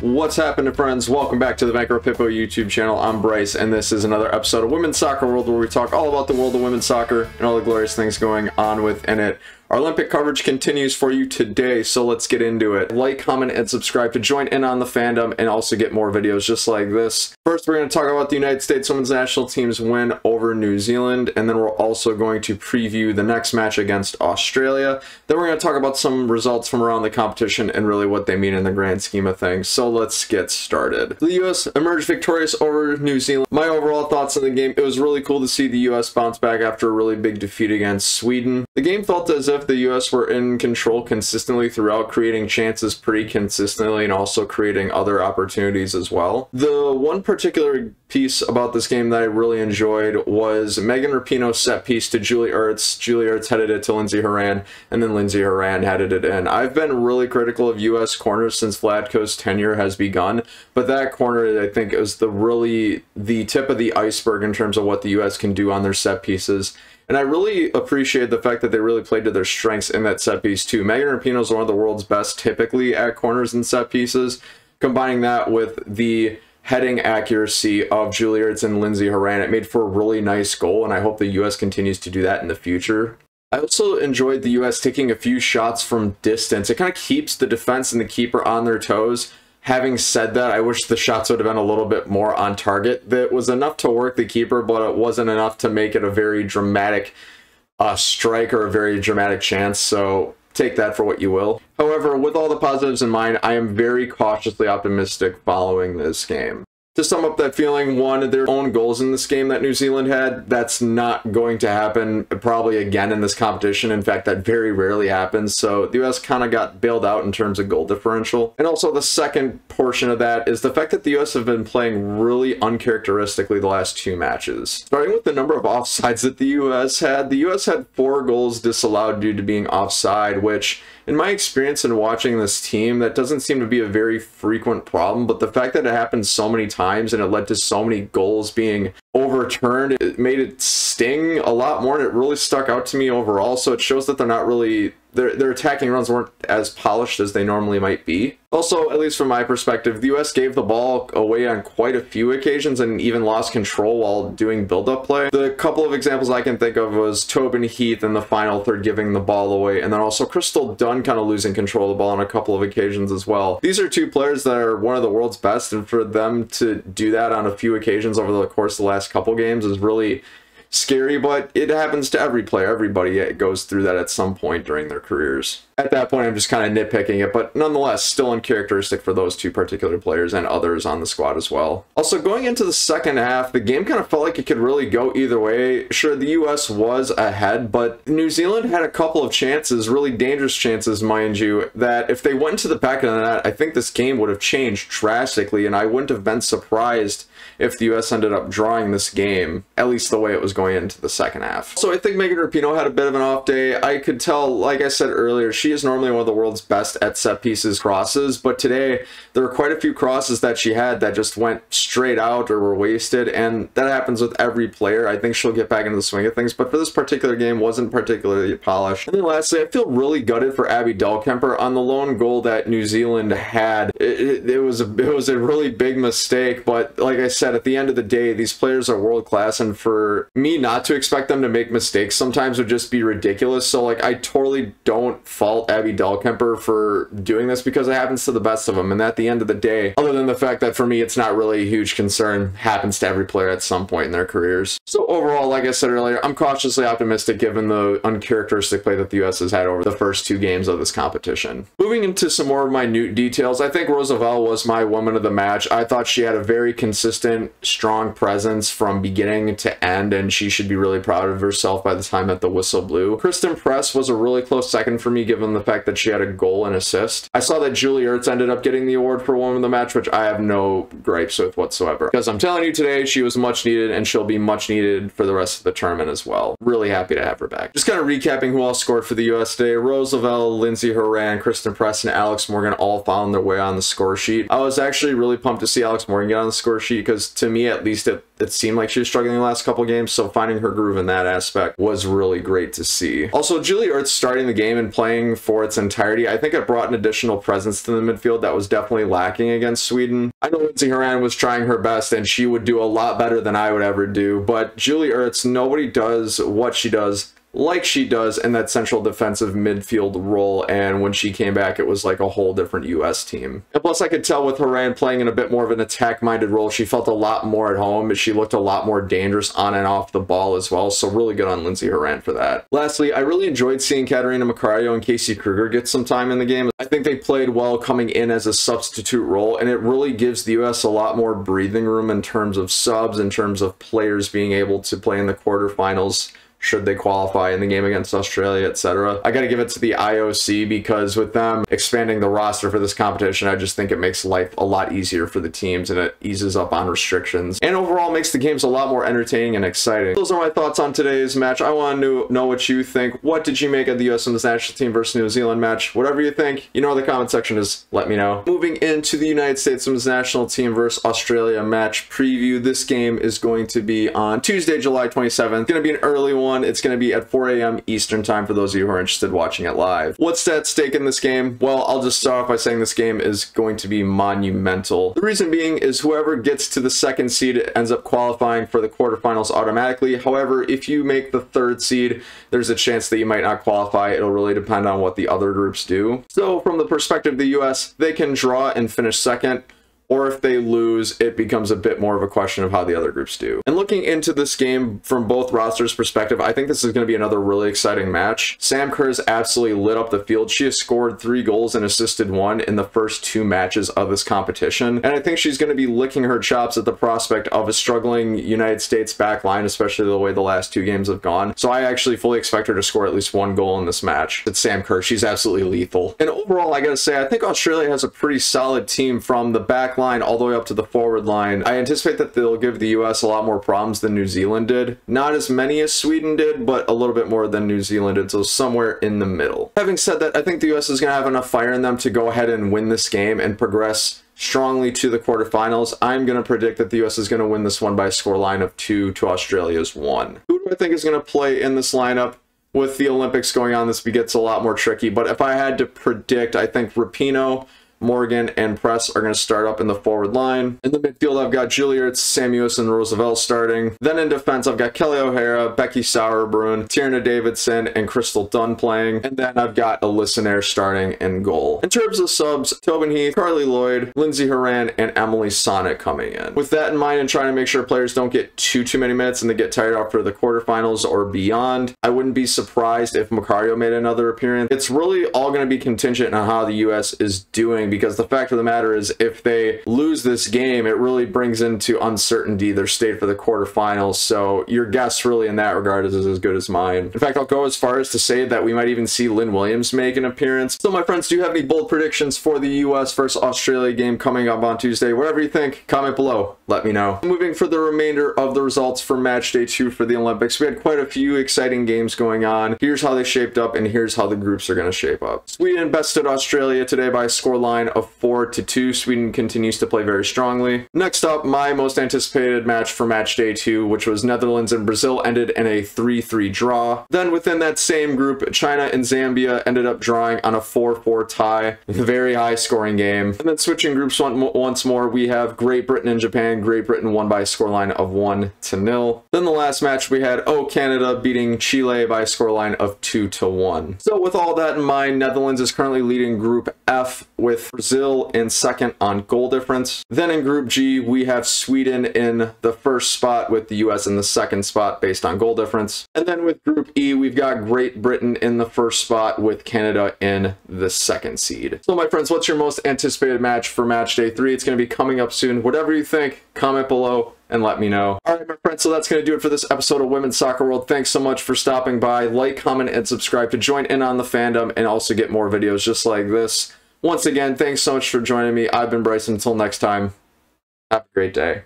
What's happening, friends? Welcome back to the Vancouver Pippo YouTube channel. I'm Bryce, and this is another episode of Women's Soccer World, where we talk all about the world of women's soccer and all the glorious things going on within it. Our Olympic coverage continues for you today, so let's get into it. Like, comment, and subscribe to join in on the fandom and also get more videos just like this. First, we're going to talk about the United States women's national team's win over New Zealand, and then we're also going to preview the next match against Australia. Then we're going to talk about some results from around the competition and really what they mean in the grand scheme of things. So let's get started. The U.S. emerged victorious over New Zealand. My overall thoughts on the game: it was really cool to see the U.S. bounce back after a really big defeat against Sweden. The game felt as if the U.S. were in control consistently throughout, creating chances pretty consistently and also creating other opportunities as well. The one particular piece about this game that I really enjoyed was Megan Rapinoe's set piece to Julie Ertz. Julie Ertz headed it to Lindsey Horan, and then Lindsey Horan headed it in. I've been really critical of U.S. corners since Vlatko's tenure has begun, but that corner, I think, is really the tip of the iceberg in terms of what the U.S. can do on their set pieces. And I really appreciate the fact that they really played to their strengths in that set piece too. Megan Rapinoe is one of the world's best typically at corners and set pieces. Combining that with the heading accuracy of Julie Ertz and Lindsey Horan, it made for a really nice goal, and I hope the U.S. continues to do that in the future. I also enjoyed the U.S. taking a few shots from distance. It kind of keeps the defense and the keeper on their toes. Having said that, I wish the shots would have been a little bit more on target. That was enough to work the keeper, but it wasn't enough to make it a very dramatic strike or a very dramatic chance, so take that for what you will. However, with all the positives in mind, I am very cautiously optimistic following this game. To sum up that feeling, one, their own goals in this game that New Zealand had, that's not going to happen probably again in this competition. In fact, that very rarely happens. So the U.S. kind of got bailed out in terms of goal differential. And also the second portion of that is the fact that the U.S. have been playing really uncharacteristically the last two matches. Starting with the number of offsides that the U.S. had 4 goals disallowed due to being offside, which, in my experience in watching this team, that doesn't seem to be a very frequent problem, but the fact that it happened so many times and it led to so many goals being overturned, it made it sting a lot more, and it really stuck out to me overall. So it shows that they're not really, their attacking runs weren't as polished as they normally might be. Also, at least from my perspective, the U.S. gave the ball away on quite a few occasions and even lost control while doing build-up play. The couple of examples I can think of was Tobin Heath in the final third giving the ball away, and then also Crystal Dunn kind of losing control of the ball on a couple of occasions as well. These are two players that are one of the world's best, and for them to do that on a few occasions over the course of the last couple games is really scary, but it happens to every player. Everybody goes through that at some point during their careers. At that point, I'm just kind of nitpicking it, but nonetheless, still uncharacteristic for those two particular players and others on the squad as well. Also, going into the second half, the game kind of felt like it could really go either way. Sure, the U.S. was ahead, but New Zealand had a couple of chances, really dangerous chances, mind you, that if they went to the back of the net, I think this game would have changed drastically, and I wouldn't have been surprised if the U.S. ended up drawing this game, at least the way it was going into the second half. So I think Megan Rapinoe had a bit of an off day. I could tell, like I said earlier, she is normally one of the world's best at set pieces crosses, but today there were quite a few crosses that she had that just went straight out or were wasted, and that happens with every player. I think she'll get back into the swing of things, but for this particular game, wasn't particularly polished. And then lastly, I feel really gutted for Abby Dahlkemper on the lone goal that New Zealand had. It was a really big mistake, but like I said, at the end of the day, these players are world class, and for me not to expect them to make mistakes sometimes would just be ridiculous. So like, I totally don't fault Abby Dahlkemper for doing this because it happens to the best of them, and at the end of the day, other than the fact that for me it's not really a huge concern, happens to every player at some point in their careers. So overall, like I said earlier, I'm cautiously optimistic given the uncharacteristic play that the U.S. has had over the first 2 games of this competition. Moving into some more minute details, I think Roosevelt was my woman of the match. I thought she had a very consistent, strong presence from beginning to end, and she should be really proud of herself by the time that the whistle blew. Kristen Press was a really close second for me given the fact that she had a goal and assist. I saw that Julie Ertz ended up getting the award for woman of the match, which I have no gripes with whatsoever, because I'm telling you today, she was much needed, and she'll be much needed for the rest of the tournament as well. Really happy to have her back. Just kind of recapping who all scored for the U.S. today: Roosevelt, Lindsey Horan, Kristen Press, and Alex Morgan all found their way on the score sheet. I was actually really pumped to see Alex Morgan get on the score sheet because because to me, at least, it seemed like she was struggling the last couple games, so finding her groove in that aspect was really great to see. Also, Julie Ertz starting the game and playing for its entirety, I think it brought an additional presence to the midfield that was definitely lacking against Sweden. I know Lindsey Horan was trying her best, and she would do a lot better than I would ever do, but Julie Ertz, nobody does what she does like she does in that central defensive midfield role, and when she came back, it was like a whole different US team. And plus, I could tell with Horan playing in a bit more of an attack-minded role, she felt a lot more at home, but she looked a lot more dangerous on and off the ball as well, so really good on Lindsey Horan for that. Lastly, I really enjoyed seeing Katarina Macario and Casey Kruger get some time in the game. I think they played well coming in as a substitute role, and it really gives the US a lot more breathing room in terms of subs, in terms of players being able to play in the quarterfinals should they qualify in the game against Australia, etc. I gotta give it to the IOC, because with them expanding the roster for this competition, I just think it makes life a lot easier for the teams, and it eases up on restrictions, and overall makes the games a lot more entertaining and exciting. Those are my thoughts on today's match. I want to know what you think. What did you make of the US Women's National Team versus New Zealand match? Whatever you think, you know where the comment section is. Let me know. Moving into the United States Women's National Team versus Australia match preview. This game is going to be on Tuesday, July 27th. It's going to be an early one. It's going to be at 4 a.m. Eastern time for those of you who are interested in watching it live. What's at stake in this game? Well, I'll just start off by saying this game is going to be monumental. The reason being is whoever gets to the second seed ends up qualifying for the quarterfinals automatically. However, if you make the third seed, there's a chance that you might not qualify. It'll really depend on what the other groups do. So from the perspective of the US, they can draw and finish second, or if they lose, it becomes a bit more of a question of how the other groups do. And looking into this game from both rosters' perspective, I think this is going to be another really exciting match. Sam Kerr has absolutely lit up the field. She has scored 3 goals and assisted 1 in the first 2 matches of this competition, and I think she's going to be licking her chops at the prospect of a struggling United States back line, especially the way the last 2 games have gone. So I actually fully expect her to score at least 1 goal in this match. It's Sam Kerr. She's absolutely lethal. And overall, I gotta say, I think Australia has a pretty solid team from the back line all the way up to the forward line. I anticipate that they'll give the US a lot more problems than New Zealand did. Not as many as Sweden did, but a little bit more than New Zealand did, so somewhere in the middle. Having said that, I think the US is going to have enough fire in them to go ahead and win this game and progress strongly to the quarterfinals. I'm going to predict that the US is going to win this one by a scoreline of 2 to Australia's 1. Who do I think is going to play in this lineup? With the Olympics going on, this gets a lot more tricky, but if I had to predict, I think Rapinoe, Morgan, and Press are going to start up in the forward line. In the midfield, I've got Julie Ertz, Sam Ewis, and Roosevelt starting. Then in defense, I've got Kelly O'Hara, Becky Sauerbrunn, Tierna Davidson, and Crystal Dunn playing. And then I've got Alyssa Nair starting in goal. In terms of subs, Tobin Heath, Carly Lloyd, Lindsey Horan, and Emily Sonnet coming in. With that in mind, and trying to make sure players don't get too many minutes and they get tired after the quarterfinals or beyond, I wouldn't be surprised if Macario made another appearance. It's really all going to be contingent on how the US is doing, because the fact of the matter is, if they lose this game, it really brings into uncertainty their state for the quarterfinals, so your guess really in that regard is as good as mine. In fact, I'll go as far as to say that we might even see Lynn Williams make an appearance. So my friends, do you have any bold predictions for the US versus Australia game coming up on Tuesday? Whatever you think, comment below. Let me know. Moving for the remainder of the results for match day 2 for the Olympics, we had quite a few exciting games going on. Here's how they shaped up, and here's how the groups are going to shape up. Sweden bested Australia today by a scoreline of 4-2. Sweden continues to play very strongly. Next up, my most anticipated match for match day 2, which was Netherlands and Brazil, ended in a 3-3 draw. Then within that same group, China and Zambia ended up drawing on a 4-4 tie. A very high scoring game. And then switching groups once more, we have Great Britain and Japan. Great Britain won by a scoreline of 1-0. Then the last match we had, Canada beating Chile by a scoreline of 2-1. So with all that in mind, Netherlands is currently leading Group F with Brazil in second on goal difference. Then in Group G, we have Sweden in the first spot with the US in the second spot based on goal difference. And then with Group E, we've got Great Britain in the first spot with Canada in the second seed. So my friends, what's your most anticipated match for match day 3? It's going to be coming up soon. Whatever you think, comment below and let me know. Alright my friends, so that's going to do it for this episode of Women's Soccer World. Thanks so much for stopping by. Like, comment, and subscribe to join in on the fandom and also get more videos just like this. Once again, thanks so much for joining me. I've been Bryce. Until next time, have a great day.